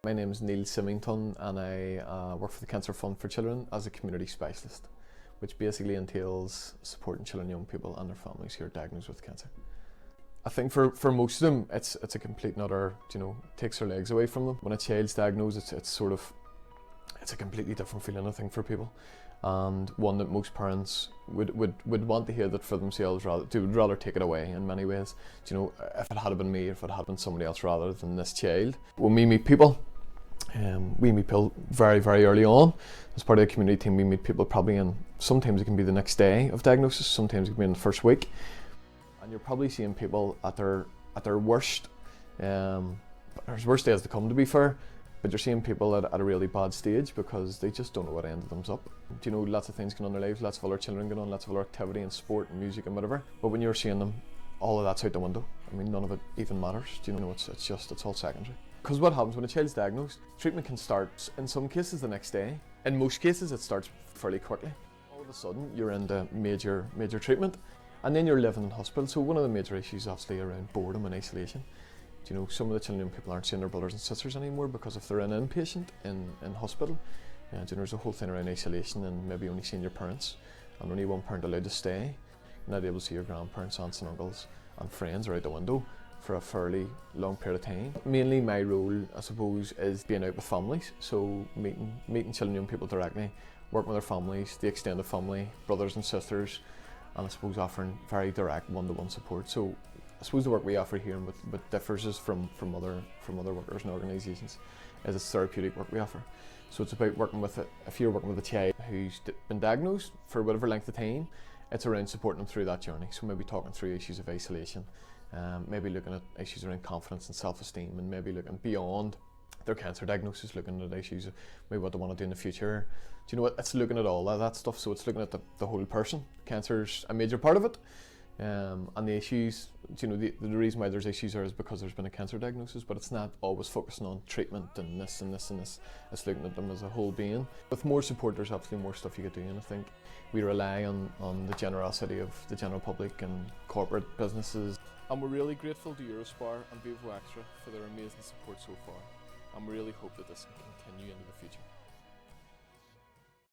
My name is Neil Symington and I work for the Cancer Fund for Children as a community specialist, which basically entails supporting children and young people and their families who are diagnosed with cancer. I think for most of them it's a complete and utter, takes their legs away from them. When a child's diagnosed, it's a completely different feeling, I think, for people, and one that most parents would want to hear that for themselves, would rather take it away in many ways. If it had been me, or if it had been somebody else rather than this child. When we meet people, we meet people very, very early on. As part of the community team, we meet people probably sometimes it can be the next day of diagnosis, sometimes it can be in the first week. And you're probably seeing people at their worst, there's worse days to come, to be fair, but you're seeing people at a really bad stage because they just don't know what ended them up. Lots of things going on in their lives, lots of other children going on, lots of other activity and sport and music and whatever. But when you're seeing them, all of that's out the window. I mean, none of it even matters. It's all secondary. Because what happens when a child's diagnosed, treatment can start in some cases the next day. In most cases, it starts fairly quickly. All of a sudden, you're into major treatment, and then you're living in hospital. So one of the major issues, obviously, around boredom and isolation. Some of the children and people aren't seeing their brothers and sisters anymore because if they're an inpatient in hospital, there's a whole thing around isolation and maybe only seeing your parents, and only one parent allowed to stay. You're not able to see your grandparents, aunts and uncles and friends are out the window for a fairly long period of time. Mainly my role, I suppose, is being out with families, so meeting children and young people directly, working with their families, the extended family, brothers and sisters, and I suppose offering very direct one-to-one support. So I suppose the work we offer here, and what differs is from other workers and organisations, is it's therapeutic work we offer. So it's about working with if you're working with a child who's been diagnosed for whatever length of time, it's around supporting them through that journey. So maybe talking through issues of isolation, maybe looking at issues around confidence and self-esteem, and maybe looking beyond their cancer diagnosis, looking at issues of maybe what they want to do in the future. It's looking at all of that stuff, so it's looking at the whole person. Cancer's a major part of it. And the issues, the reason why there's issues is because there's been a cancer diagnosis, but it's not always focusing on treatment and this and this and this. It's looking at them as a whole being. With more support, there's absolutely more stuff you could do, and I think we rely on the generosity of the general public and corporate businesses. And we're really grateful to EUROSPAR and ViVOXTRA for their amazing support so far, and we really hope that this can continue into the future.